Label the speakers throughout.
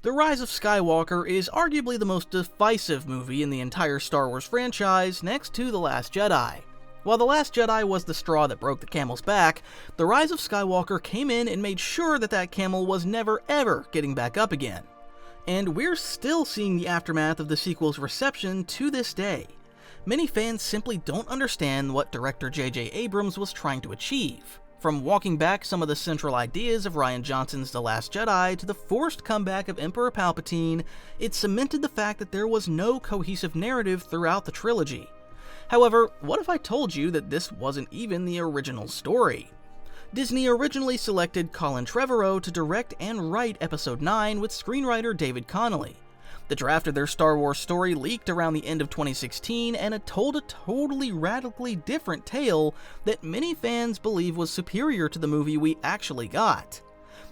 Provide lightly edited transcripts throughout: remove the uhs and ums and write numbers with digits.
Speaker 1: The Rise of Skywalker is arguably the most divisive movie in the entire Star Wars franchise, next to The Last Jedi. While The Last Jedi was the straw that broke the camel's back, The Rise of Skywalker came in and made sure that that camel was never ever getting back up again. And we're still seeing the aftermath of the sequel's reception to this day. Many fans simply don't understand what director J.J. Abrams was trying to achieve. From walking back some of the central ideas of Rian Johnson's The Last Jedi to the forced comeback of Emperor Palpatine, it cemented the fact that there was no cohesive narrative throughout the trilogy. However, what if I told you that this wasn't even the original story? Disney originally selected Colin Trevorrow to direct and write Episode 9 with screenwriter David Connolly. The draft of their Star Wars story leaked around the end of 2016, and it told a totally radically different tale that many fans believe was superior to the movie we actually got.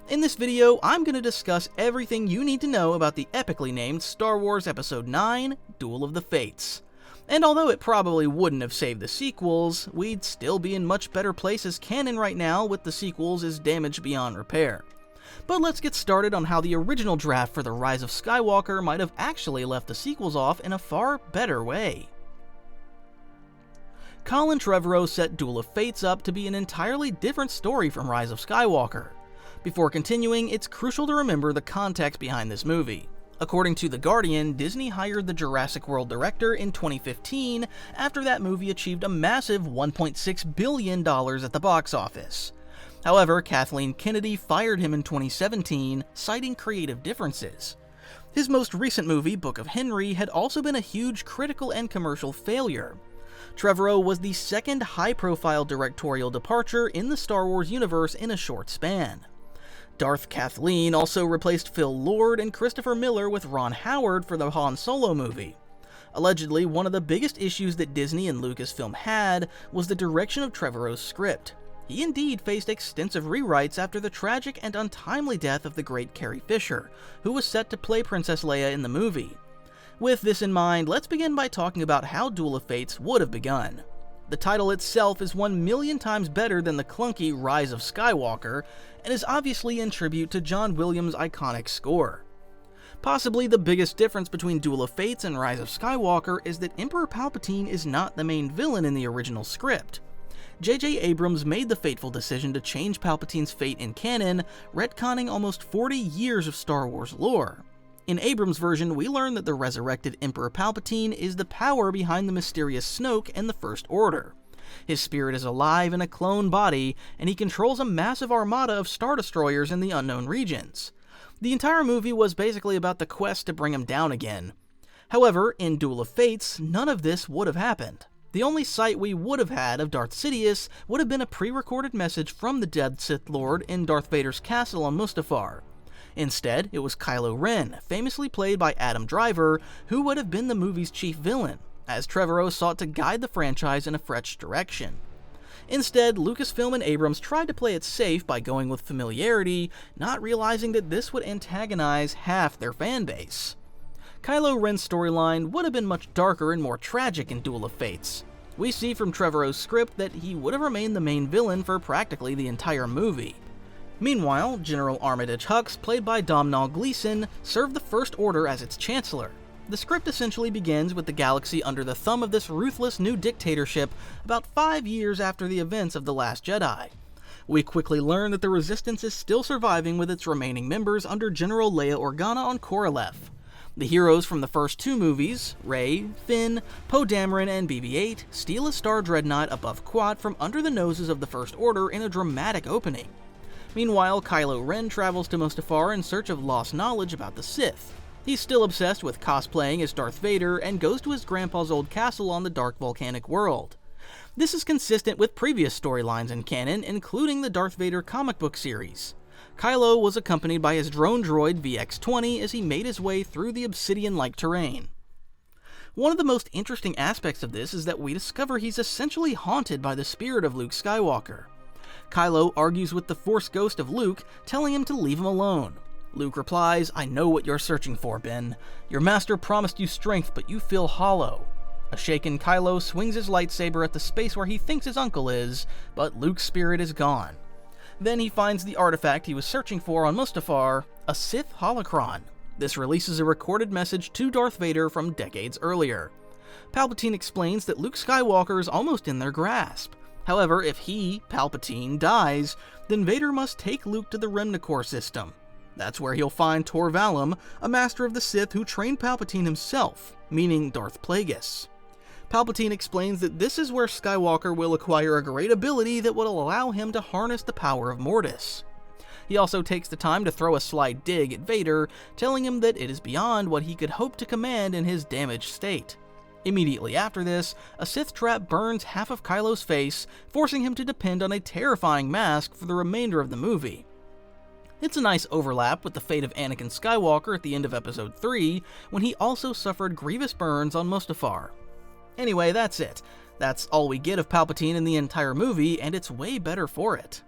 Speaker 1: In this video, I'm going to discuss everything you need to know about the epically named Star Wars Episode 9, Duel of the Fates. And although it probably wouldn't have saved the sequels, we'd still be in much better place as canon right now with the sequels as damaged beyond repair. But let's get started on how the original draft for The Rise of Skywalker might have actually left the sequels off in a far better way. Colin Trevorrow set Duel of Fates up to be an entirely different story from Rise of Skywalker. Before continuing, it's crucial to remember the context behind this movie. According to The Guardian, Disney hired the Jurassic World director in 2015 after that movie achieved a massive $1.6 billion at the box office. However, Kathleen Kennedy fired him in 2017, citing creative differences. His most recent movie, Book of Henry, had also been a huge critical and commercial failure. Trevorrow was the second high-profile directorial departure in the Star Wars universe in a short span. Darth Kathleen also replaced Phil Lord and Christopher Miller with Ron Howard for the Han Solo movie. Allegedly, one of the biggest issues that Disney and Lucasfilm had was the direction of Trevorrow's script. He indeed faced extensive rewrites after the tragic and untimely death of the great Carrie Fisher, who was set to play Princess Leia in the movie. With this in mind, let's begin by talking about how Duel of Fates would have begun. The title itself is 1,000,000 times better than the clunky Rise of Skywalker, and is obviously in tribute to John Williams' iconic score. Possibly the biggest difference between Duel of Fates and Rise of Skywalker is that Emperor Palpatine is not the main villain in the original script. J.J. Abrams made the fateful decision to change Palpatine's fate in canon, retconning almost 40 years of Star Wars lore. In Abrams' version, we learn that the resurrected Emperor Palpatine is the power behind the mysterious Snoke and the First Order. His spirit is alive in a clone body, and he controls a massive armada of Star Destroyers in the unknown regions. The entire movie was basically about the quest to bring him down again. However, in Duel of Fates, none of this would have happened. The only sight we would have had of Darth Sidious would have been a pre-recorded message from the dead Sith Lord in Darth Vader's castle on Mustafar. Instead, it was Kylo Ren, famously played by Adam Driver, who would have been the movie's chief villain, as Trevorrow sought to guide the franchise in a fresh direction. Instead, Lucasfilm and Abrams tried to play it safe by going with familiarity, not realizing that this would antagonize half their fanbase. Kylo Ren's storyline would have been much darker and more tragic in Duel of Fates. We see from Trevorrow's script that he would have remained the main villain for practically the entire movie. Meanwhile, General Armitage Hux, played by Domhnall Gleeson, served the First Order as its chancellor. The script essentially begins with the galaxy under the thumb of this ruthless new dictatorship about 5 years after the events of The Last Jedi. We quickly learn that the Resistance is still surviving with its remaining members under General Leia Organa on Korolev. The heroes from the first two movies, Rey, Finn, Poe Dameron, and BB-8, steal a Star Dreadnought above Quat from under the noses of the First Order in a dramatic opening. Meanwhile, Kylo Ren travels to Mustafar in search of lost knowledge about the Sith. He's still obsessed with cosplaying as Darth Vader and goes to his grandpa's old castle on the dark volcanic world. This is consistent with previous storylines in canon, including the Darth Vader comic book series. Kylo was accompanied by his drone droid VX-20 as he made his way through the obsidian-like terrain. One of the most interesting aspects of this is that we discover he's essentially haunted by the spirit of Luke Skywalker. Kylo argues with the Force ghost of Luke, telling him to leave him alone. Luke replies, "I know what you're searching for, Ben. Your master promised you strength, but you feel hollow." A shaken Kylo swings his lightsaber at the space where he thinks his uncle is, but Luke's spirit is gone. Then he finds the artifact he was searching for on Mustafar, a Sith holocron. This releases a recorded message to Darth Vader from decades earlier. Palpatine explains that Luke Skywalker is almost in their grasp. However, if he, Palpatine, dies, then Vader must take Luke to the Remnicor system. That's where he'll find Tor Valum, a master of the Sith who trained Palpatine himself, meaning Darth Plagueis. Palpatine explains that this is where Skywalker will acquire a great ability that will allow him to harness the power of Mortis. He also takes the time to throw a sly dig at Vader, telling him that it is beyond what he could hope to command in his damaged state. Immediately after this, a Sith trap burns half of Kylo's face, forcing him to depend on a terrifying mask for the remainder of the movie. It's a nice overlap with the fate of Anakin Skywalker at the end of Episode 3, when he also suffered grievous burns on Mustafar. Anyway, that's it. That's all we get of Palpatine in the entire movie, and it's way better for it.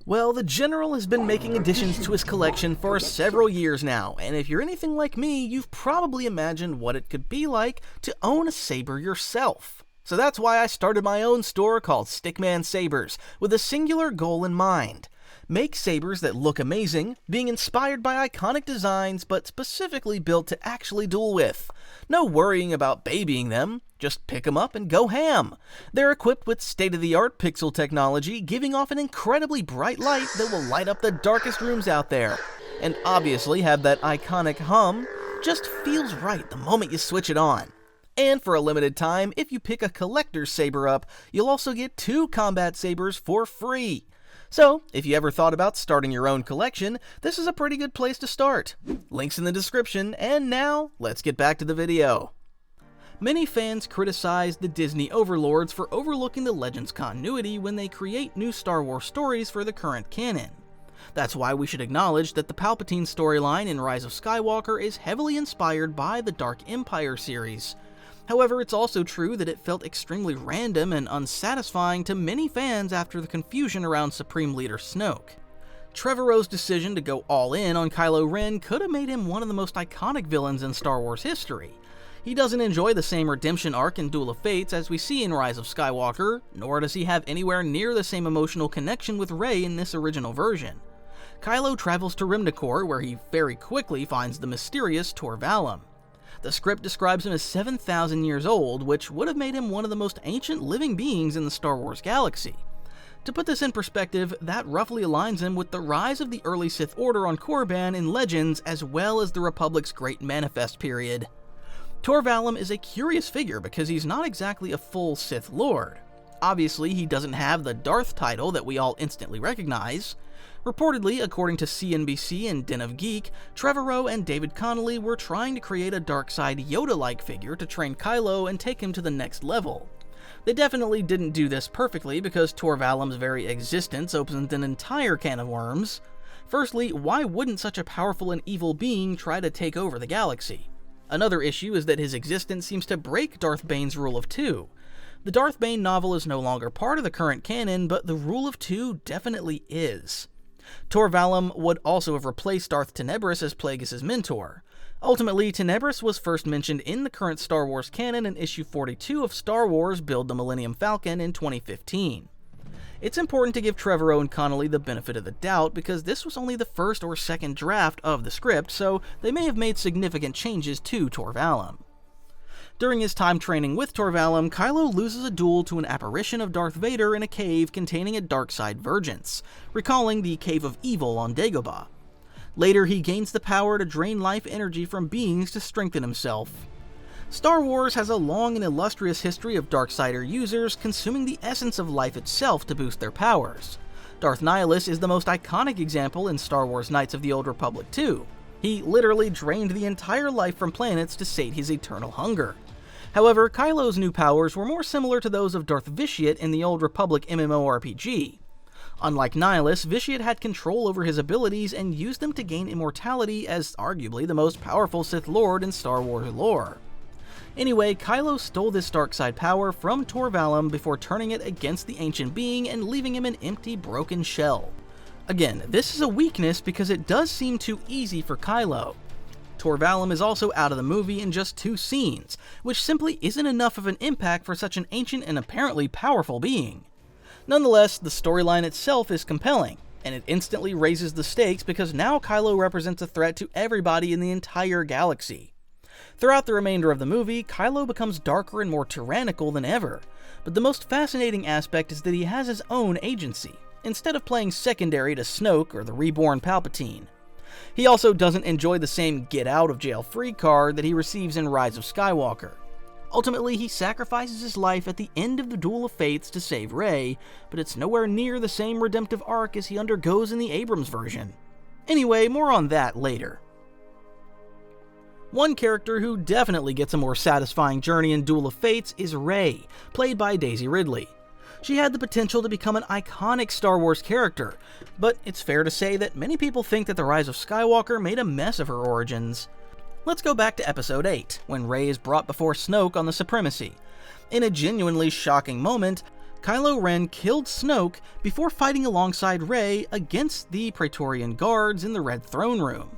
Speaker 1: Well, the General has been making additions to his collection for several years now, and if you're anything like me, you've probably imagined what it could be like to own a saber yourself. So that's why I started my own store called Stickman Sabers, with a singular goal in mind. Make sabers that look amazing, being inspired by iconic designs, but specifically built to actually duel with. No worrying about babying them, just pick them up and go ham. They're equipped with state-of-the-art pixel technology, giving off an incredibly bright light that will light up the darkest rooms out there. And obviously have that iconic hum, just feels right the moment you switch it on. And for a limited time, if you pick a collector's saber up, you'll also get 2 combat sabers for free. So, if you ever thought about starting your own collection, this is a pretty good place to start. Links in the description, and now, let's get back to the video. Many fans criticize the Disney overlords for overlooking the Legends continuity when they create new Star Wars stories for the current canon. That's why we should acknowledge that the Palpatine storyline in Rise of Skywalker is heavily inspired by the Dark Empire series. However, it's also true that it felt extremely random and unsatisfying to many fans after the confusion around Supreme Leader Snoke. Trevorrow's decision to go all in on Kylo Ren could have made him one of the most iconic villains in Star Wars history. He doesn't enjoy the same redemption arc in Duel of Fates as we see in Rise of Skywalker, nor does he have anywhere near the same emotional connection with Rey in this original version. Kylo travels to Remnicor, where he very quickly finds the mysterious Tor Valum. The script describes him as 7,000 years old, which would have made him one of the most ancient living beings in the Star Wars galaxy. To put this in perspective, that roughly aligns him with the rise of the early Sith Order on Korriban in Legends, as well as the Republic's Great Manifest period. Tor Valum is a curious figure because he's not exactly a full Sith Lord. Obviously, he doesn't have the Darth title that we all instantly recognize. Reportedly, according to CNBC and Den of Geek, Trevorrow and David Connolly were trying to create a dark-side Yoda-like figure to train Kylo and take him to the next level. They definitely didn't do this perfectly because Tor Valum's very existence opens an entire can of worms. Firstly, why wouldn't such a powerful and evil being try to take over the galaxy? Another issue is that his existence seems to break Darth Bane's Rule of Two. The Darth Bane novel is no longer part of the current canon, but the Rule of Two definitely is. Tor Valum would also have replaced Darth Tenebris as Plagueis' mentor. Ultimately, Tenebris was first mentioned in the current Star Wars canon in issue 42 of Star Wars Build the Millennium Falcon in 2015. It's important to give Trevorrow and Connolly the benefit of the doubt because this was only the first or second draft of the script, so they may have made significant changes to Tor Valum. During his time training with Tor Valum, Kylo loses a duel to an apparition of Darth Vader in a cave containing a dark side vergence, recalling the Cave of Evil on Dagobah. Later, he gains the power to drain life energy from beings to strengthen himself. Star Wars has a long and illustrious history of Darksider users consuming the essence of life itself to boost their powers. Darth Nihilus is the most iconic example in Star Wars Knights of the Old Republic 2. He literally drained the entire life from planets to sate his eternal hunger. However, Kylo's new powers were more similar to those of Darth Vitiate in the Old Republic MMORPG. Unlike Nihilus, Vitiate had control over his abilities and used them to gain immortality as arguably the most powerful Sith Lord in Star Wars lore. Anyway, Kylo stole this dark side power from Tor Valum before turning it against the ancient being and leaving him an empty, broken shell. Again, this is a weakness because it does seem too easy for Kylo. Tor Valum is also out of the movie in just 2 scenes, which simply isn't enough of an impact for such an ancient and apparently powerful being. Nonetheless, the storyline itself is compelling. And it instantly raises the stakes because now Kylo represents a threat to everybody in the entire galaxy. Throughout the remainder of the movie, Kylo becomes darker and more tyrannical than ever, but the most fascinating aspect is that he has his own agency, instead of playing secondary to Snoke or the reborn Palpatine. He also doesn't enjoy the same get-out-of-jail-free card that he receives in Rise of Skywalker. Ultimately, he sacrifices his life at the end of the Duel of Fates to save Rey, but it's nowhere near the same redemptive arc as he undergoes in the Abrams version. Anyway, more on that later. One character who definitely gets a more satisfying journey in Duel of Fates is Rey, played by Daisy Ridley. She had the potential to become an iconic Star Wars character, but it's fair to say that many people think that The Rise of Skywalker made a mess of her origins. Let's go back to Episode 8, when Rey is brought before Snoke on the Supremacy. In a genuinely shocking moment, Kylo Ren killed Snoke before fighting alongside Rey against the Praetorian Guards in the Red Throne Room.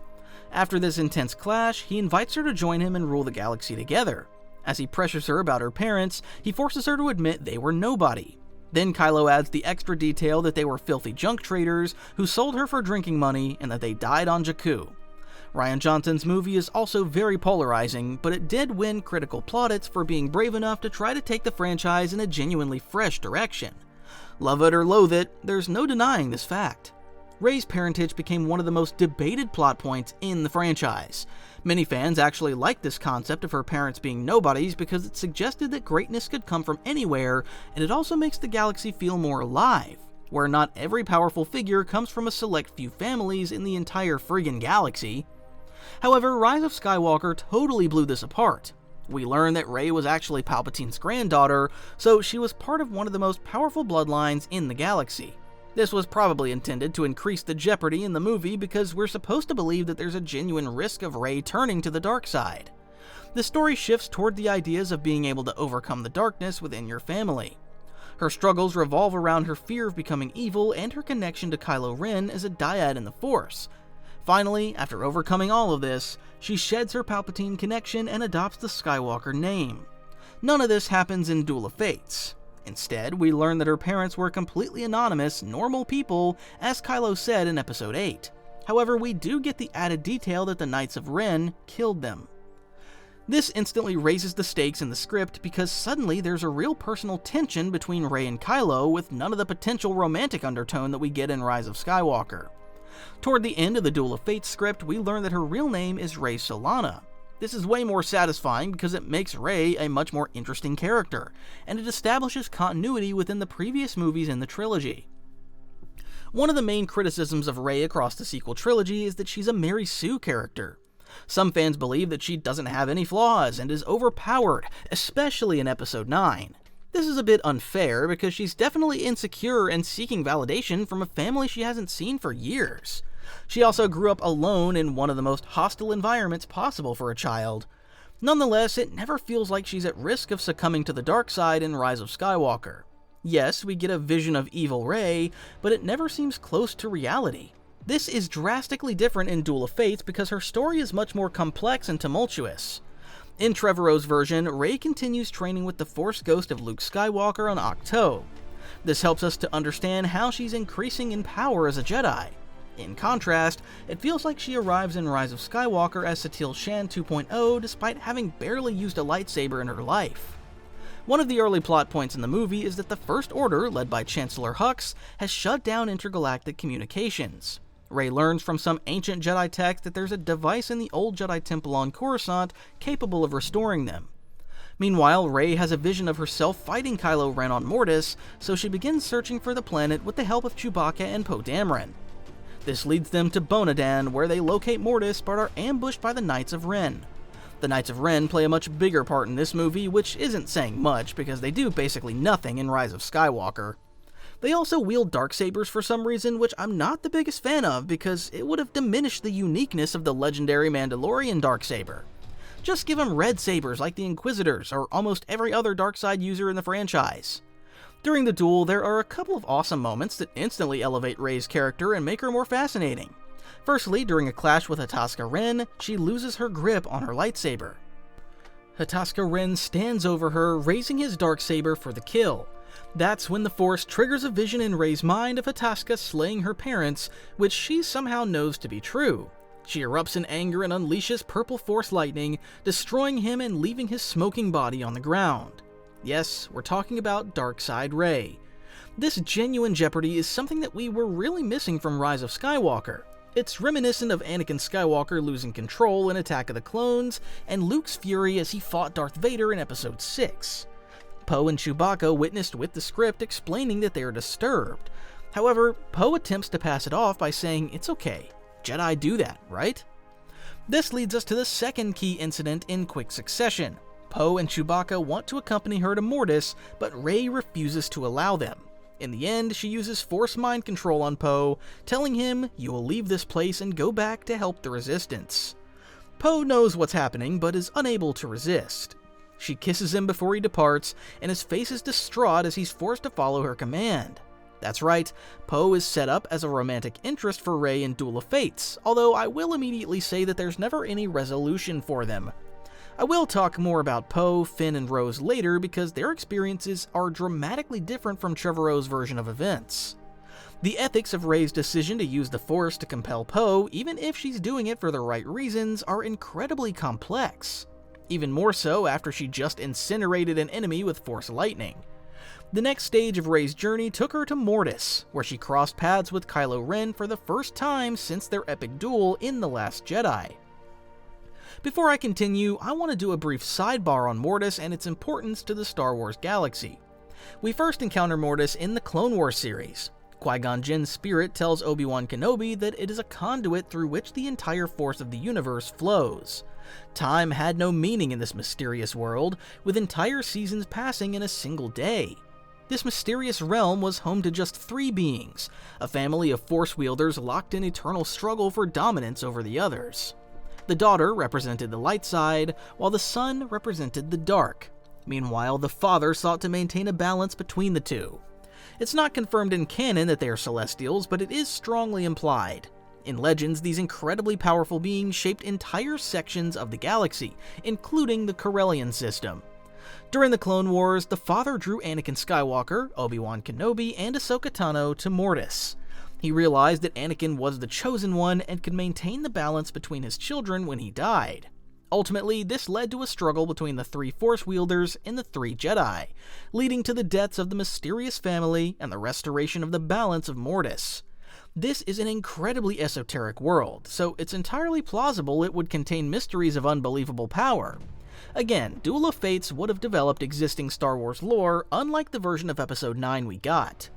Speaker 1: After this intense clash, he invites her to join him and rule the galaxy together. As he pressures her about her parents, he forces her to admit they were nobody. Then Kylo adds the extra detail that they were filthy junk traders who sold her for drinking money and that they died on Jakku. Rian Johnson's movie is also very polarizing, but it did win critical plaudits for being brave enough to try to take the franchise in a genuinely fresh direction. Love it or loathe it, there's no denying this fact. Rey's parentage became one of the most debated plot points in the franchise. Many fans actually liked this concept of her parents being nobodies because it suggested that greatness could come from anywhere, and it also makes the galaxy feel more alive, where not every powerful figure comes from a select few families in the entire friggin' galaxy. However, Rise of Skywalker totally blew this apart. We learn that Rey was actually Palpatine's granddaughter, so she was part of one of the most powerful bloodlines in the galaxy. This was probably intended to increase the jeopardy in the movie because we're supposed to believe that there's a genuine risk of Rey turning to the dark side. The story shifts toward the ideas of being able to overcome the darkness within your family. Her struggles revolve around her fear of becoming evil and her connection to Kylo Ren as a dyad in the Force. Finally, after overcoming all of this, she sheds her Palpatine connection and adopts the Skywalker name. None of this happens in Duel of Fates. Instead, we learn that her parents were completely anonymous, normal people, as Kylo said in Episode 8. However, we do get the added detail that the Knights of Ren killed them. This instantly raises the stakes in the script because suddenly there's a real personal tension between Rey and Kylo with none of the potential romantic undertone that we get in Rise of Skywalker. Toward the end of the Duel of Fates script, we learn that her real name is Rey Solana. This is way more satisfying because it makes Rey a much more interesting character, and it establishes continuity within the previous movies in the trilogy. One of the main criticisms of Rey across the sequel trilogy is that she's a Mary Sue character. Some fans believe that she doesn't have any flaws and is overpowered, especially in Episode 9. This is a bit unfair because she's definitely insecure and seeking validation from a family she hasn't seen for years. She also grew up alone in one of the most hostile environments possible for a child. Nonetheless, it never feels like she's at risk of succumbing to the dark side in Rise of Skywalker. Yes, we get a vision of evil Rey, but it never seems close to reality. This is drastically different in Duel of Fates because her story is much more complex and tumultuous. In Trevorrow's version, Rey continues training with the Force ghost of Luke Skywalker on Ahch-To. This helps us to understand how she's increasing in power as a Jedi. In contrast, it feels like she arrives in Rise of Skywalker as Satele Shan 2.0 despite having barely used a lightsaber in her life. One of the early plot points in the movie is that the First Order, led by Chancellor Hux, has shut down intergalactic communications. Rey learns from some ancient Jedi text that there's a device in the old Jedi Temple on Coruscant capable of restoring them. Meanwhile, Rey has a vision of herself fighting Kylo Ren on Mortis, so she begins searching for the planet with the help of Chewbacca and Poe Dameron. This leads them to Bonadan, where they locate Mortis but are ambushed by the Knights of Ren. The Knights of Ren play a much bigger part in this movie, which isn't saying much because they do basically nothing in Rise of Skywalker. They also wield darksabers for some reason, which I'm not the biggest fan of because it would have diminished the uniqueness of the legendary Mandalorian darksaber. Just give them red sabers like the Inquisitors or almost every other darkside user in the franchise. During the duel, there are a couple of awesome moments that instantly elevate Rey's character and make her more fascinating. Firstly, during a clash with Hataska Ren, she loses her grip on her lightsaber. Hataska Ren stands over her, raising his darksaber for the kill. That's when the Force triggers a vision in Rey's mind of Hataska slaying her parents, which she somehow knows to be true. She erupts in anger and unleashes purple Force lightning, destroying him and leaving his smoking body on the ground. Yes, we're talking about Darkside Rey. This genuine jeopardy is something that we were really missing from Rise of Skywalker. It's reminiscent of Anakin Skywalker losing control in Attack of the Clones, and Luke's fury as he fought Darth Vader in Episode 6. Poe and Chewbacca witnessed with the script explaining that they are disturbed. However, Poe attempts to pass it off by saying it's okay. Jedi do that, right? This leads us to the second key incident in quick succession. Poe and Chewbacca want to accompany her to Mortis, but Rey refuses to allow them. In the end, she uses Force mind control on Poe, telling him, "You will leave this place and go back to help the Resistance." Poe knows what's happening, but is unable to resist. She kisses him before he departs, and his face is distraught as he's forced to follow her command. That's right, Poe is set up as a romantic interest for Rey in Duel of Fates, although I will immediately say that there's never any resolution for them. I will talk more about Poe, Finn, and Rose later because their experiences are dramatically different from Trevorrow's version of events. The ethics of Rey's decision to use the Force to compel Poe, even if she's doing it for the right reasons, are incredibly complex. Even more so after she just incinerated an enemy with Force lightning. The next stage of Rey's journey took her to Mortis, where she crossed paths with Kylo Ren for the first time since their epic duel in The Last Jedi. Before I continue, I want to do a brief sidebar on Mortis and its importance to the Star Wars galaxy. We first encounter Mortis in the Clone Wars series. Qui-Gon Jinn's spirit tells Obi-Wan Kenobi that it is a conduit through which the entire force of the universe flows. Time had no meaning in this mysterious world, with entire seasons passing in a single day. This mysterious realm was home to just 3 beings, a family of Force wielders locked in eternal struggle for dominance over the others. The daughter represented the light side, while the son represented the dark. Meanwhile, the father sought to maintain a balance between the two. It's not confirmed in canon that they are Celestials, but it is strongly implied. In Legends, these incredibly powerful beings shaped entire sections of the galaxy, including the Corellian system. During the Clone Wars, the father drew Anakin Skywalker, Obi-Wan Kenobi, and Ahsoka Tano to Mortis. He realized that Anakin was the chosen one and could maintain the balance between his children when he died. Ultimately, this led to a struggle between the 3 Force wielders and the 3 Jedi, leading to the deaths of the mysterious family and the restoration of the balance of Mortis. This is an incredibly esoteric world, so it's entirely plausible it would contain mysteries of unbelievable power. Again, Duel of Fates would have developed existing Star Wars lore, unlike the version of Episode 9 we got.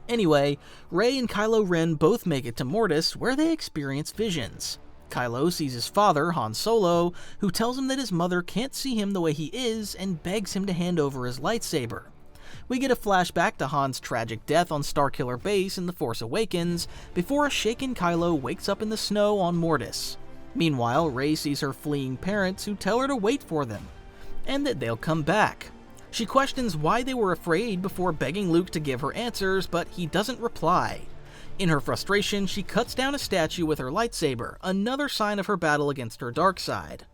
Speaker 1: Anyway, Rey and Kylo Ren both make it to Mortis, where they experience visions. Kylo sees his father, Han Solo, who tells him that his mother can't see him the way he is and begs him to hand over his lightsaber. We get a flashback to Han's tragic death on Starkiller Base in The Force Awakens, before a shaken Kylo wakes up in the snow on Mortis. Meanwhile, Rey sees her fleeing parents who tell her to wait for them, and that they'll come back. She questions why they were afraid before begging Luke to give her answers, but he doesn't reply. In her frustration, she cuts down a statue with her lightsaber, another sign of her battle against her dark side.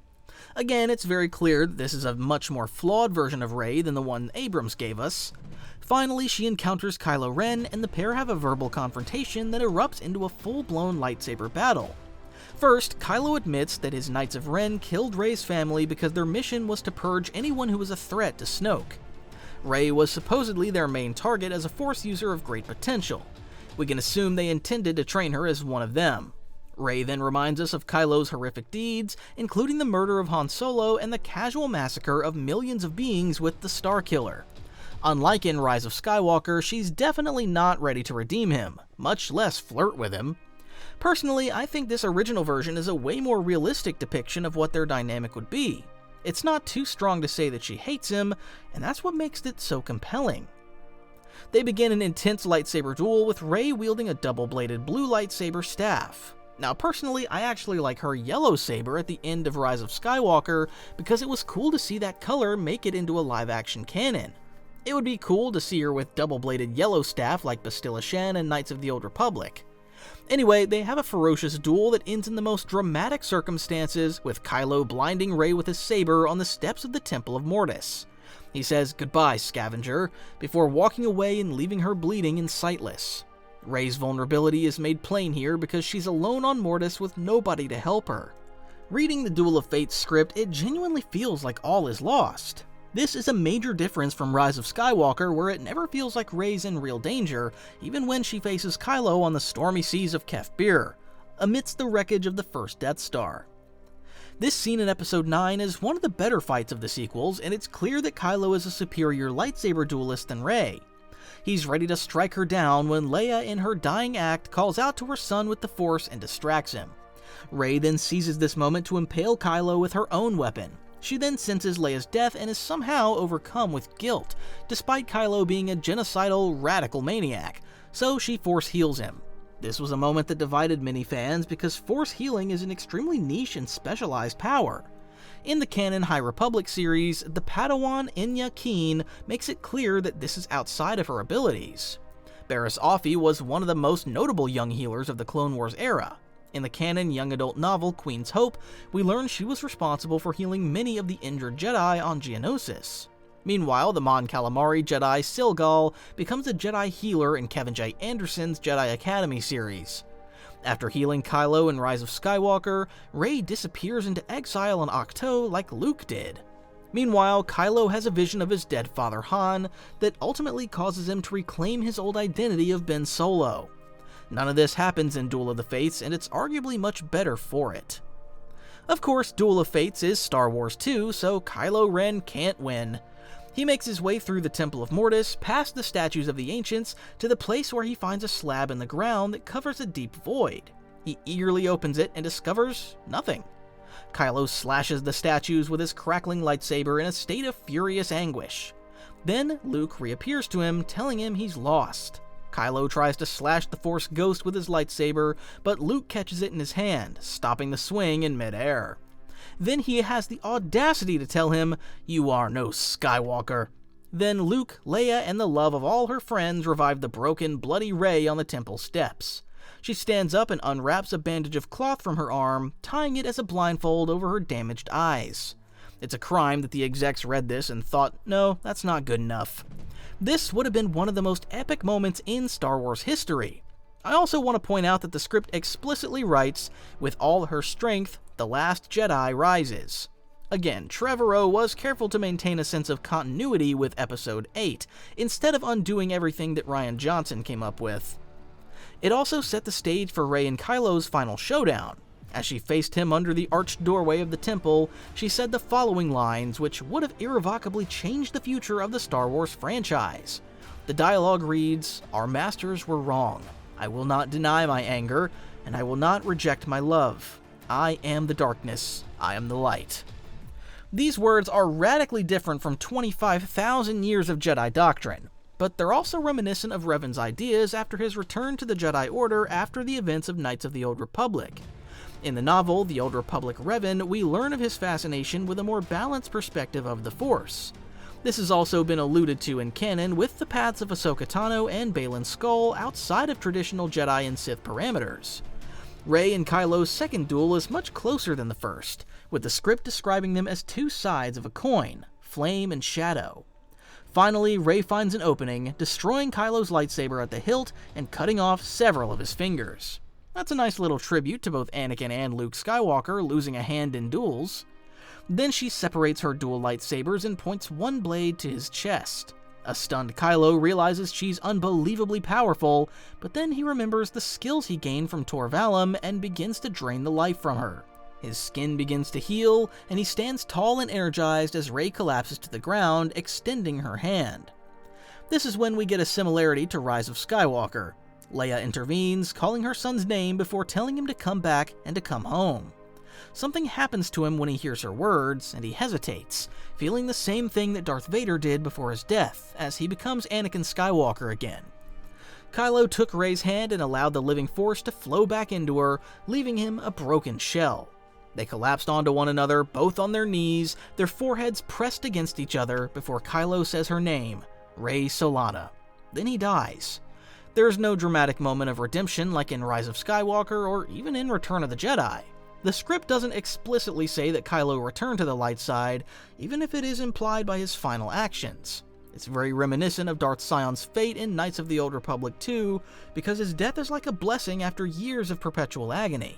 Speaker 1: Again, it's very clear that this is a much more flawed version of Rey than the one Abrams gave us. Finally, she encounters Kylo Ren, and the pair have a verbal confrontation that erupts into a full-blown lightsaber battle. First, Kylo admits that his Knights of Ren killed Rey's family because their mission was to purge anyone who was a threat to Snoke. Rey was supposedly their main target as a Force user of great potential. We can assume they intended to train her as one of them. Rey then reminds us of Kylo's horrific deeds, including the murder of Han Solo and the casual massacre of millions of beings with the Starkiller. Unlike in Rise of Skywalker, she's definitely not ready to redeem him, much less flirt with him. Personally, I think this original version is a way more realistic depiction of what their dynamic would be. It's not too strong to say that she hates him, and that's what makes it so compelling. They begin an intense lightsaber duel with Rey wielding a double-bladed blue lightsaber staff. Now personally, I actually like her yellow saber at the end of Rise of Skywalker because it was cool to see that color make it into a live-action canon. It would be cool to see her with double-bladed yellow staff like Bastila Shan and Knights of the Old Republic. Anyway, they have a ferocious duel that ends in the most dramatic circumstances, with Kylo blinding Rey with his saber on the steps of the Temple of Mortis. He says, "Goodbye, scavenger," before walking away and leaving her bleeding and sightless. Rey's vulnerability is made plain here because she's alone on Mortis with nobody to help her. Reading the Duel of Fates script, it genuinely feels like all is lost. This is a major difference from Rise of Skywalker, where it never feels like Rey's in real danger, even when she faces Kylo on the stormy seas of Kef Bir, amidst the wreckage of the first Death Star. This scene in Episode 9 is one of the better fights of the sequels, and it's clear that Kylo is a superior lightsaber duelist than Rey. He's ready to strike her down when Leia, in her dying act, calls out to her son with the Force and distracts him. Rey then seizes this moment to impale Kylo with her own weapon. She then senses Leia's death and is somehow overcome with guilt, despite Kylo being a genocidal, radical maniac, so she Force heals him. This was a moment that divided many fans because Force healing is an extremely niche and specialized power. In the canon High Republic series, the Padawan Enya Keen makes it clear that this is outside of her abilities. Barriss Offee was one of the most notable young healers of the Clone Wars era. In the canon young adult novel Queen's Hope, we learn she was responsible for healing many of the injured Jedi on Geonosis. Meanwhile, the Mon Calamari Jedi Silgal becomes a Jedi healer in Kevin J. Anderson's Jedi Academy series. After healing Kylo in Rise of Skywalker, Rey disappears into exile on Ahch-To like Luke did. Meanwhile, Kylo has a vision of his dead father Han that ultimately causes him to reclaim his old identity of Ben Solo. None of this happens in Duel of the Fates, and it's arguably much better for it. Of course, Duel of Fates is Star Wars 2, so Kylo Ren can't win. He makes his way through the Temple of Mortis, past the statues of the Ancients, to the place where he finds a slab in the ground that covers a deep void. He eagerly opens it and discovers nothing. Kylo slashes the statues with his crackling lightsaber in a state of furious anguish. Then Luke reappears to him, telling him he's lost. Kylo tries to slash the Force ghost with his lightsaber, but Luke catches it in his hand, stopping the swing in midair. Then he has the audacity to tell him, "You are no Skywalker." Then Luke, Leia, and the love of all her friends revive the broken, bloody Rey on the temple steps. She stands up and unwraps a bandage of cloth from her arm, tying it as a blindfold over her damaged eyes. It's a crime that the execs read this and thought, no, that's not good enough. This would have been one of the most epic moments in Star Wars history. I also want to point out that the script explicitly writes, "With all her strength, the Last Jedi rises." Again, Trevorrow was careful to maintain a sense of continuity with Episode 8, instead of undoing everything that Rian Johnson came up with. It also set the stage for Rey and Kylo's final showdown. As she faced him under the arched doorway of the temple, she said the following lines, which would have irrevocably changed the future of the Star Wars franchise. The dialogue reads, "Our masters were wrong. I will not deny my anger, and I will not reject my love. I am the darkness. I am the light." These words are radically different from 25,000 years of Jedi doctrine, but they're also reminiscent of Revan's ideas after his return to the Jedi Order after the events of Knights of the Old Republic. In the novel, The Old Republic Revan, we learn of his fascination with a more balanced perspective of the Force. This has also been alluded to in canon with the paths of Ahsoka Tano and Baylan Skoll outside of traditional Jedi and Sith parameters. Rey and Kylo's second duel is much closer than the first, with the script describing them as two sides of a coin, flame and shadow. Finally, Rey finds an opening, destroying Kylo's lightsaber at the hilt and cutting off several of his fingers. That's a nice little tribute to both Anakin and Luke Skywalker losing a hand in duels. Then she separates her dual lightsabers and points one blade to his chest. A stunned Kylo realizes she's unbelievably powerful, but then he remembers the skills he gained from Tor Valum and begins to drain the life from her. His skin begins to heal, and he stands tall and energized as Rey collapses to the ground, extending her hand. This is when we get a similarity to Rise of Skywalker. Leia intervenes, calling her son's name before telling him to come back and to come home. Something happens to him when he hears her words, and he hesitates, feeling the same thing that Darth Vader did before his death, as he becomes Anakin Skywalker again. Kylo took Rey's hand and allowed the living Force to flow back into her, leaving him a broken shell. They collapsed onto one another, both on their knees, their foreheads pressed against each other, before Kylo says her name, Rey Solana. Then he dies. There is no dramatic moment of redemption like in Rise of Skywalker or even in Return of the Jedi. The script doesn't explicitly say that Kylo returned to the light side, even if it is implied by his final actions. It's very reminiscent of Darth Sion's fate in Knights of the Old Republic 2, because his death is like a blessing after years of perpetual agony.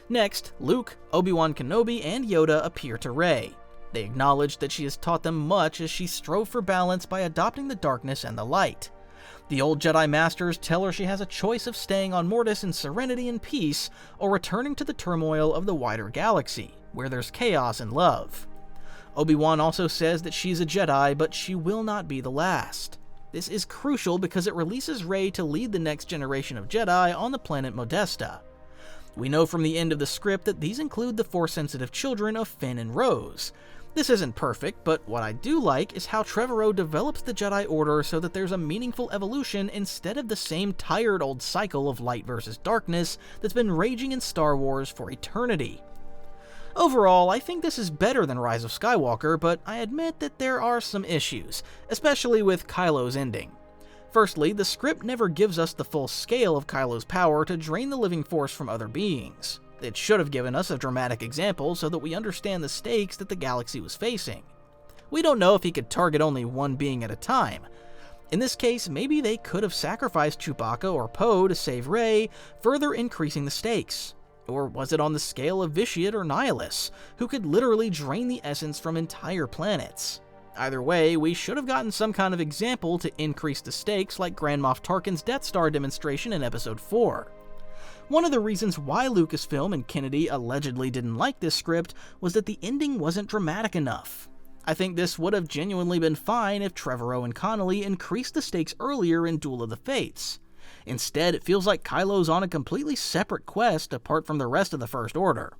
Speaker 1: Next, Luke, Obi-Wan Kenobi, and Yoda appear to Rey. They acknowledge that she has taught them much as she strove for balance by adopting the darkness and the light. The old Jedi Masters tell her she has a choice of staying on Mortis in serenity and peace, or returning to the turmoil of the wider galaxy, where there's chaos and love. Obi-Wan also says that she's a Jedi, but she will not be the last. This is crucial because it releases Rey to lead the next generation of Jedi on the planet Modesta. We know from the end of the script that these include the Force-sensitive children of Finn and Rose. This isn't perfect, but what I do like is how Trevorrow develops the Jedi Order so that there's a meaningful evolution instead of the same tired old cycle of light versus darkness that's been raging in Star Wars for eternity. Overall, I think this is better than Rise of Skywalker, but I admit that there are some issues, especially with Kylo's ending. Firstly, the script never gives us the full scale of Kylo's power to drain the living force from other beings. It should have given us a dramatic example so that we understand the stakes that the galaxy was facing. We don't know if he could target only one being at a time. In this case, maybe they could have sacrificed Chewbacca or Poe to save Rey, further increasing the stakes. Or was it on the scale of Vitiate or Nihilus, who could literally drain the essence from entire planets? Either way, we should have gotten some kind of example to increase the stakes like Grand Moff Tarkin's Death Star demonstration in Episode 4. One of the reasons why Lucasfilm and Kennedy allegedly didn't like this script was that the ending wasn't dramatic enough. I think this would have genuinely been fine if Trevorrow and Connolly increased the stakes earlier in Duel of the Fates. Instead, it feels like Kylo's on a completely separate quest apart from the rest of the First Order.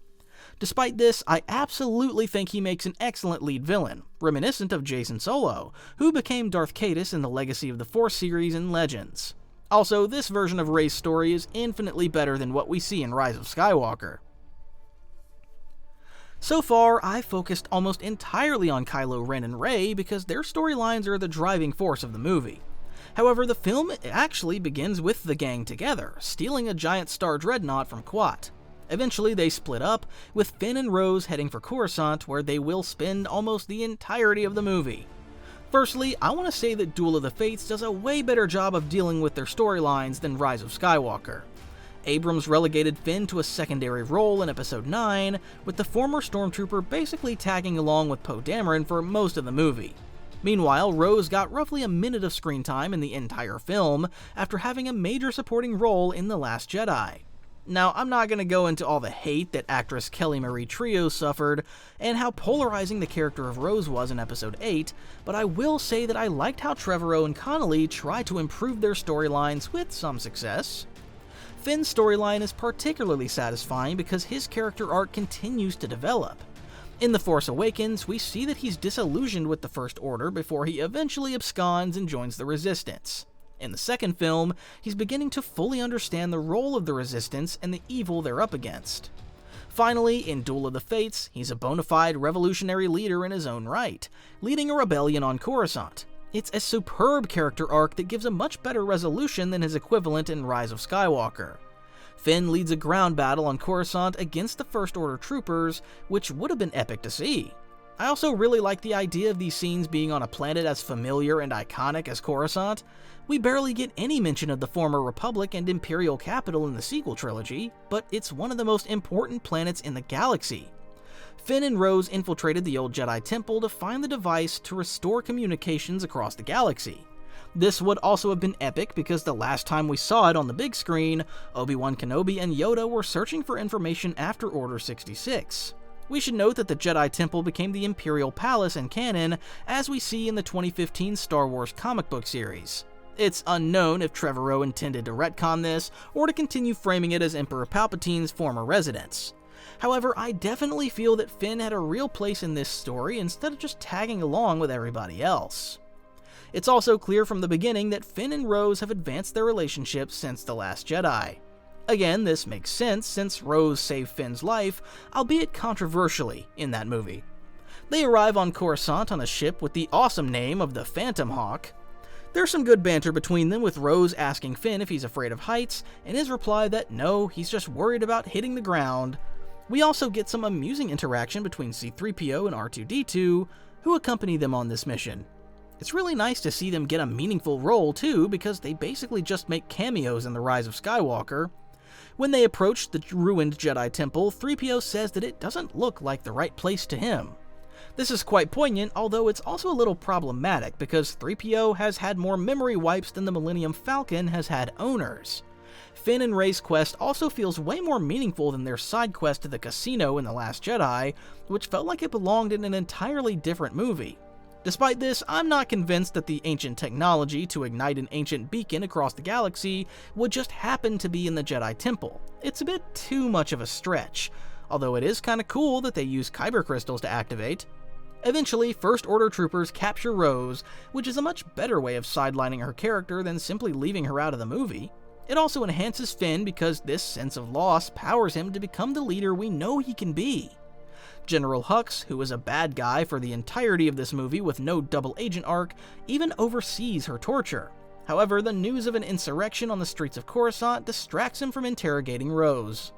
Speaker 1: Despite this, I absolutely think he makes an excellent lead villain, reminiscent of Jacen Solo, who became Darth Caedus in the Legacy of the Force series and Legends. Also, this version of Rey's story is infinitely better than what we see in Rise of Skywalker. So far, I've focused almost entirely on Kylo Ren and Rey because their storylines are the driving force of the movie. However, the film actually begins with the gang together, stealing a giant star dreadnought from Quat. Eventually, they split up, with Finn and Rose heading for Coruscant, where they will spend almost the entirety of the movie. Firstly, I want to say that Duel of the Fates does a way better job of dealing with their storylines than Rise of Skywalker. Abrams relegated Finn to a secondary role in Episode 9, with the former Stormtrooper basically tagging along with Poe Dameron for most of the movie. Meanwhile, Rose got roughly a minute of screen time in the entire film, after having a major supporting role in The Last Jedi. Now, I'm not going to go into all the hate that actress Kelly Marie Trio suffered, and how polarizing the character of Rose was in Episode 8, but I will say that I liked how Trevorrow and Connolly tried to improve their storylines with some success. Finn's storyline is particularly satisfying because his character arc continues to develop. In The Force Awakens, we see that he's disillusioned with the First Order before he eventually absconds and joins the Resistance. In the second film, he's beginning to fully understand the role of the Resistance and the evil they're up against. Finally, in Duel of the Fates, he's a bona fide revolutionary leader in his own right, leading a rebellion on Coruscant. It's a superb character arc that gives a much better resolution than his equivalent in Rise of Skywalker. Finn leads a ground battle on Coruscant against the First Order troopers, which would have been epic to see. I also really like the idea of these scenes being on a planet as familiar and iconic as Coruscant. We barely get any mention of the former Republic and Imperial capital in the sequel trilogy, but it's one of the most important planets in the galaxy. Finn and Rose infiltrated the old Jedi Temple to find the device to restore communications across the galaxy. This would also have been epic because the last time we saw it on the big screen, Obi-Wan Kenobi and Yoda were searching for information after Order 66. We should note that the Jedi Temple became the Imperial Palace in canon, as we see in the 2015 Star Wars comic book series. It's unknown if Trevorrow intended to retcon this, or to continue framing it as Emperor Palpatine's former residence. However, I definitely feel that Finn had a real place in this story instead of just tagging along with everybody else. It's also clear from the beginning that Finn and Rose have advanced their relationship since The Last Jedi. Again, this makes sense since Rose saved Finn's life, albeit controversially, in that movie. They arrive on Coruscant on a ship with the awesome name of the Phantom Hawk. There's some good banter between them, with Rose asking Finn if he's afraid of heights, and his reply that no, he's just worried about hitting the ground. We also get some amusing interaction between C-3PO and R2-D2, who accompany them on this mission. It's really nice to see them get a meaningful role too, because they basically just make cameos in The Rise of Skywalker. When they approach the ruined Jedi Temple, 3PO says that it doesn't look like the right place to him. This is quite poignant, although it's also a little problematic because 3PO has had more memory wipes than the Millennium Falcon has had owners. Finn and Rey's quest also feels way more meaningful than their side quest to the casino in The Last Jedi, which felt like it belonged in an entirely different movie. Despite this, I'm not convinced that the ancient technology to ignite an ancient beacon across the galaxy would just happen to be in the Jedi Temple. It's a bit too much of a stretch, although it is kinda cool that they use kyber crystals to activate. Eventually, First Order troopers capture Rose, which is a much better way of sidelining her character than simply leaving her out of the movie. It also enhances Finn because this sense of loss powers him to become the leader we know he can be. General Hux, who is a bad guy for the entirety of this movie with no double agent arc, even oversees her torture. However, the news of an insurrection on the streets of Coruscant distracts him from interrogating Rose.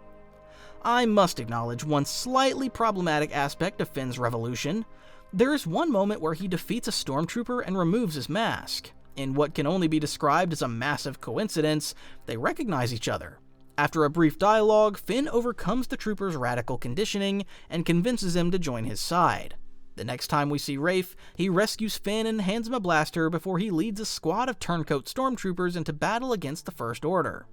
Speaker 1: I must acknowledge one slightly problematic aspect of Finn's revolution. There is one moment where he defeats a stormtrooper and removes his mask. In what can only be described as a massive coincidence, they recognize each other. After a brief dialogue, Finn overcomes the trooper's radical conditioning and convinces him to join his side. The next time we see Rafe, he rescues Finn and hands him a blaster before he leads a squad of turncoat stormtroopers into battle against the First Order.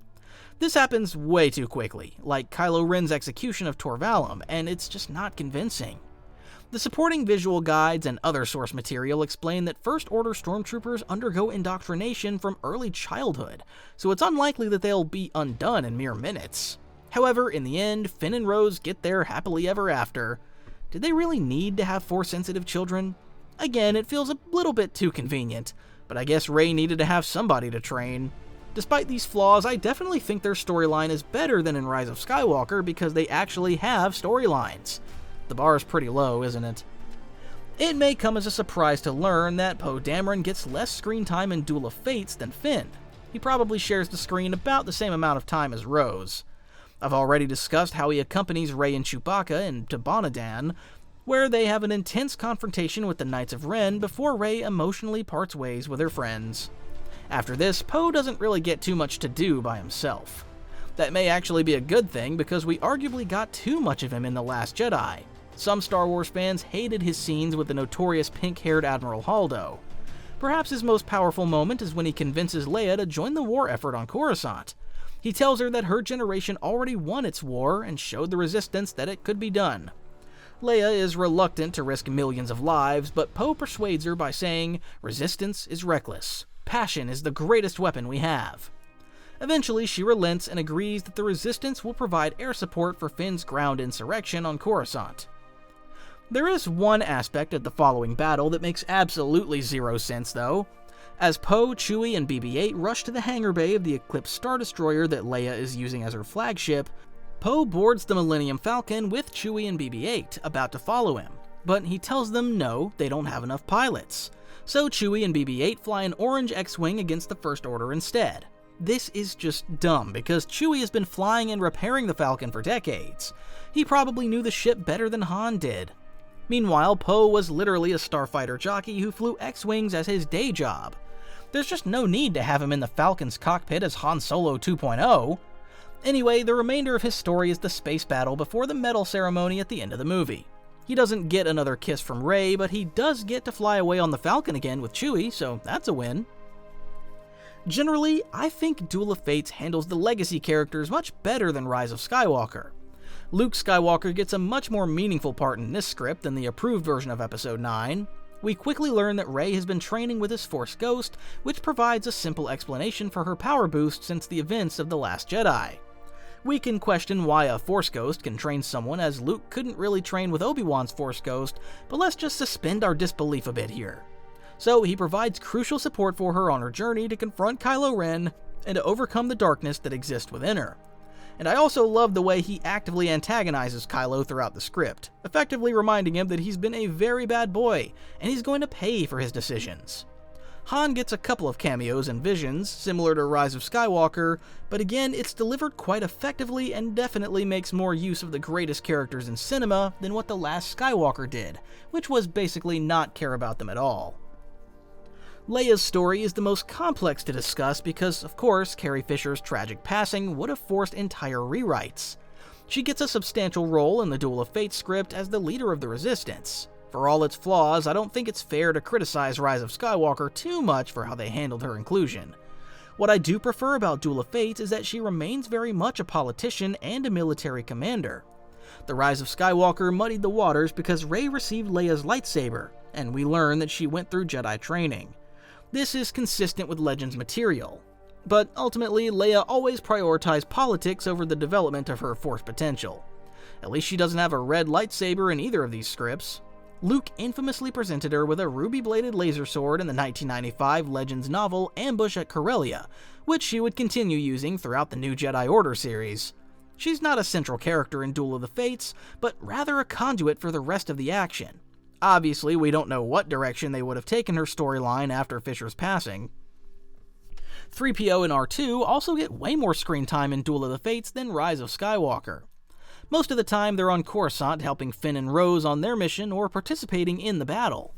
Speaker 1: This happens way too quickly, like Kylo Ren's execution of Torvallum, and it's just not convincing. The supporting visual guides and other source material explain that First Order stormtroopers undergo indoctrination from early childhood, so it's unlikely that they'll be undone in mere minutes. However, in the end, Finn and Rose get there happily ever after. Did they really need to have Force-sensitive children? Again, it feels a little bit too convenient, but I guess Rey needed to have somebody to train. Despite these flaws, I definitely think their storyline is better than in Rise of Skywalker because they actually have storylines. The bar is pretty low, isn't it? It may come as a surprise to learn that Poe Dameron gets less screen time in Duel of Fates than Finn. He probably shares the screen about the same amount of time as Rose. I've already discussed how he accompanies Rey and Chewbacca into Bonadan, where they have an intense confrontation with the Knights of Ren before Rey emotionally parts ways with her friends. After this, Poe doesn't really get too much to do by himself. That may actually be a good thing because we arguably got too much of him in The Last Jedi. Some Star Wars fans hated his scenes with the notorious pink-haired Admiral Holdo. Perhaps his most powerful moment is when he convinces Leia to join the war effort on Coruscant. He tells her that her generation already won its war and showed the resistance that it could be done. Leia is reluctant to risk millions of lives, but Poe persuades her by saying, "Resistance is reckless. Passion is the greatest weapon we have." Eventually, she relents and agrees that the Resistance will provide air support for Finn's ground insurrection on Coruscant. There is one aspect of the following battle that makes absolutely zero sense, though. As Poe, Chewie, and BB-8 rush to the hangar bay of the Eclipse Star Destroyer that Leia is using as her flagship, Poe boards the Millennium Falcon with Chewie and BB-8, about to follow him, but he tells them no, they don't have enough pilots. So Chewie and BB-8 fly an orange X-Wing against the First Order instead. This is just dumb, because Chewie has been flying and repairing the Falcon for decades. He probably knew the ship better than Han did. Meanwhile, Poe was literally a starfighter jockey who flew X-Wings as his day job. There's just no need to have him in the Falcon's cockpit as Han Solo 2.0. Anyway, the remainder of his story is the space battle before the medal ceremony at the end of the movie. He doesn't get another kiss from Rey, but he does get to fly away on the Falcon again with Chewie, so that's a win. Generally, I think Duel of Fates handles the legacy characters much better than Rise of Skywalker. Luke Skywalker gets a much more meaningful part in this script than the approved version of Episode 9. We quickly learn that Rey has been training with his Force Ghost, which provides a simple explanation for her power boost since the events of The Last Jedi. We can question why a Force Ghost can train someone, as Luke couldn't really train with Obi-Wan's Force Ghost, but let's just suspend our disbelief a bit here. So he provides crucial support for her on her journey to confront Kylo Ren and to overcome the darkness that exists within her. And I also love the way he actively antagonizes Kylo throughout the script, effectively reminding him that he's been a very bad boy, and he's going to pay for his decisions. Han gets a couple of cameos and visions, similar to Rise of Skywalker, but again, it's delivered quite effectively and definitely makes more use of the greatest characters in cinema than what The Last Skywalker did, which was basically not care about them at all. Leia's story is the most complex to discuss because, of course, Carrie Fisher's tragic passing would have forced entire rewrites. She gets a substantial role in the Duel of Fate script as the leader of the Resistance. For all its flaws, I don't think it's fair to criticize Rise of Skywalker too much for how they handled her inclusion. What I do prefer about Duel of Fates is that she remains very much a politician and a military commander. The Rise of Skywalker muddied the waters because Rey received Leia's lightsaber, and we learn that she went through Jedi training. This is consistent with Legends material. But ultimately, Leia always prioritized politics over the development of her Force potential. At least she doesn't have a red lightsaber in either of these scripts. Luke infamously presented her with a ruby-bladed laser sword in the 1995 Legends novel Ambush at Corellia, which she would continue using throughout the New Jedi Order series. She's not a central character in Duel of the Fates, but rather a conduit for the rest of the action. Obviously, we don't know what direction they would have taken her storyline after Fisher's passing. 3PO and R2 also get way more screen time in Duel of the Fates than Rise of Skywalker. Most of the time, they're on Coruscant helping Finn and Rose on their mission or participating in the battle.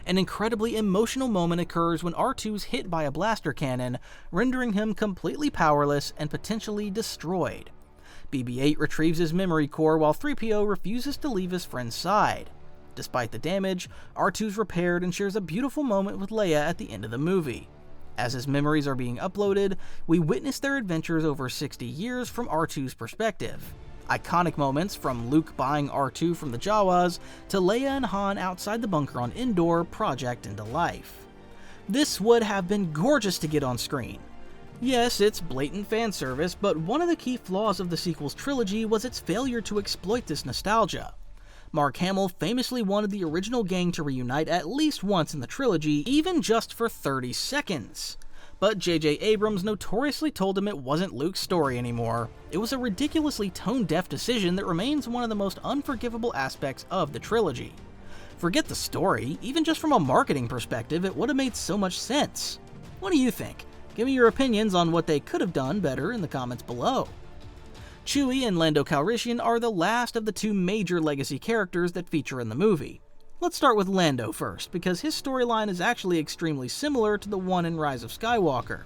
Speaker 1: An incredibly emotional moment occurs when R2's hit by a blaster cannon, rendering him completely powerless and potentially destroyed. BB-8 retrieves his memory core while 3PO refuses to leave his friend's side. Despite the damage, R2's repaired and shares a beautiful moment with Leia at the end of the movie. As his memories are being uploaded, we witness their adventures over 60 years from R2's perspective. Iconic moments from Luke buying R2 from the Jawas to Leia and Han outside the bunker on Endor project into life. This would have been gorgeous to get on screen. Yes, it's blatant fan service, but one of the key flaws of the sequel's trilogy was its failure to exploit this nostalgia. Mark Hamill famously wanted the original gang to reunite at least once in the trilogy, even just for 30 seconds. But J.J. Abrams notoriously told him it wasn't Luke's story anymore. It was a ridiculously tone-deaf decision that remains one of the most unforgivable aspects of the trilogy. Forget the story, even just from a marketing perspective, it would have made so much sense. What do you think? Give me your opinions on what they could have done better in the comments below. Chewie and Lando Calrissian are the last of the two major legacy characters that feature in the movie. Let's start with Lando first, because his storyline is actually extremely similar to the one in Rise of Skywalker.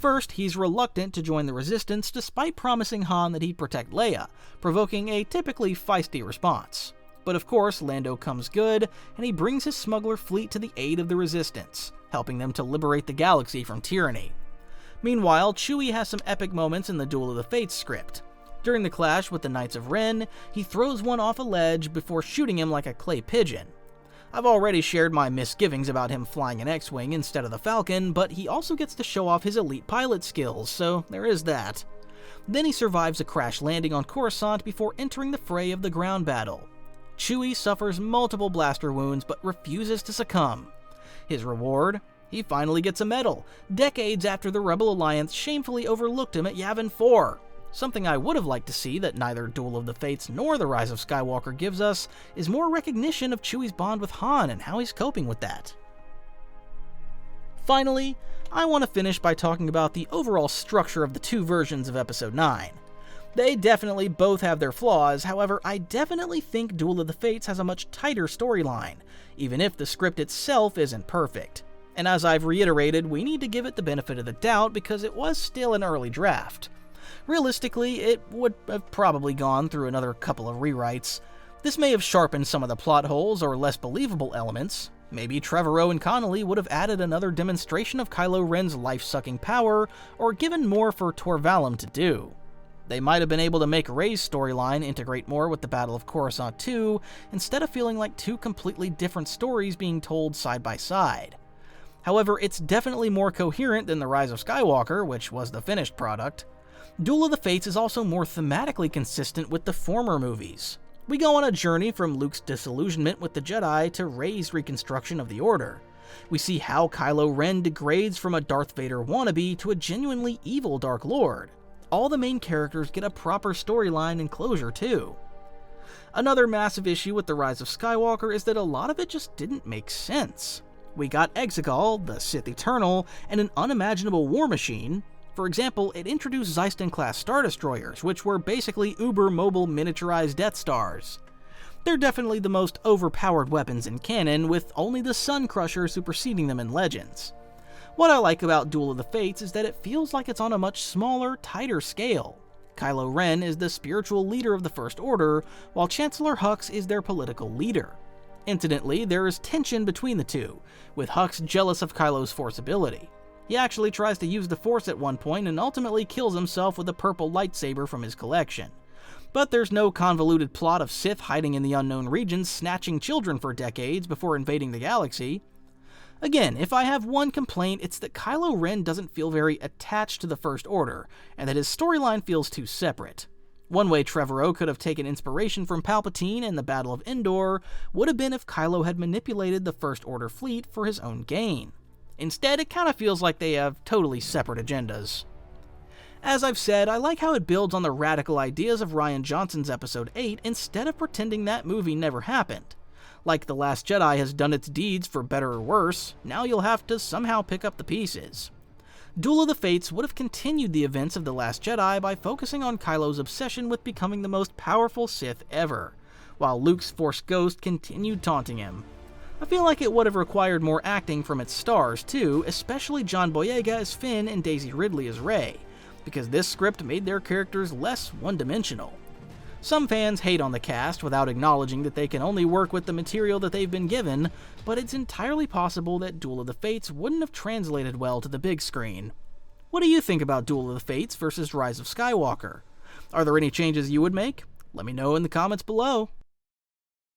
Speaker 1: First, he's reluctant to join the Resistance despite promising Han that he'd protect Leia, provoking a typically feisty response. But of course, Lando comes good, and he brings his smuggler fleet to the aid of the Resistance, helping them to liberate the galaxy from tyranny. Meanwhile, Chewie has some epic moments in the Duel of the Fates script. During the clash with the Knights of Ren, he throws one off a ledge before shooting him like a clay pigeon. I've already shared my misgivings about him flying an X-Wing instead of the Falcon, but he also gets to show off his elite pilot skills, so there is that. Then he survives a crash landing on Coruscant before entering the fray of the ground battle. Chewie suffers multiple blaster wounds but refuses to succumb. His reward? He finally gets a medal, decades after the Rebel Alliance shamefully overlooked him at Yavin 4. Something I would have liked to see that neither Duel of the Fates nor The Rise of Skywalker gives us is more recognition of Chewie's bond with Han and how he's coping with that. Finally, I want to finish by talking about the overall structure of the two versions of Episode 9. They definitely both have their flaws, however, I definitely think Duel of the Fates has a much tighter storyline, even if the script itself isn't perfect. And as I've reiterated, we need to give it the benefit of the doubt because it was still an early draft. Realistically, it would have probably gone through another couple of rewrites. This may have sharpened some of the plot holes or less believable elements. Maybe Trevorrow and Connolly would have added another demonstration of Kylo Ren's life-sucking power, or given more for Torvallum to do. They might have been able to make Rey's storyline integrate more with the Battle of Coruscant 2, instead of feeling like two completely different stories being told side by side. However, it's definitely more coherent than The Rise of Skywalker, which was the finished product. Duel of the Fates is also more thematically consistent with the former movies. We go on a journey from Luke's disillusionment with the Jedi to Rey's reconstruction of the Order. We see how Kylo Ren degrades from a Darth Vader wannabe to a genuinely evil Dark Lord. All the main characters get a proper storyline and closure too. Another massive issue with The Rise of Skywalker is that a lot of it just didn't make sense. We got Exegol, the Sith Eternal, and an unimaginable war machine. For example, it introduced Zeiston-class Star Destroyers, which were basically uber-mobile miniaturized Death Stars. They're definitely the most overpowered weapons in canon, with only the Sun Crusher superseding them in Legends. What I like about Duel of the Fates is that it feels like it's on a much smaller, tighter scale. Kylo Ren is the spiritual leader of the First Order, while Chancellor Hux is their political leader. Incidentally, there is tension between the two, with Hux jealous of Kylo's Force ability. He actually tries to use the Force at one point and ultimately kills himself with a purple lightsaber from his collection. But there's no convoluted plot of Sith hiding in the unknown regions snatching children for decades before invading the galaxy. Again, if I have one complaint, it's that Kylo Ren doesn't feel very attached to the First Order, and that his storyline feels too separate. One way Trevorrow could have taken inspiration from Palpatine and the Battle of Endor would have been if Kylo had manipulated the First Order fleet for his own gain. Instead, it kind of feels like they have totally separate agendas. As I've said, I like how it builds on the radical ideas of Rian Johnson's Episode 8 instead of pretending that movie never happened. Like The Last Jedi has done its deeds for better or worse, now you'll have to somehow pick up the pieces. Duel of the Fates would have continued the events of The Last Jedi by focusing on Kylo's obsession with becoming the most powerful Sith ever, while Luke's Force ghost continued taunting him. I feel like it would have required more acting from its stars too, especially John Boyega as Finn and Daisy Ridley as Rey, because this script made their characters less one-dimensional. Some fans hate on the cast without acknowledging that they can only work with the material that they've been given, but it's entirely possible that Duel of the Fates wouldn't have translated well to the big screen. What do you think about Duel of the Fates versus Rise of Skywalker? Are there any changes you would make? Let me know in the comments below.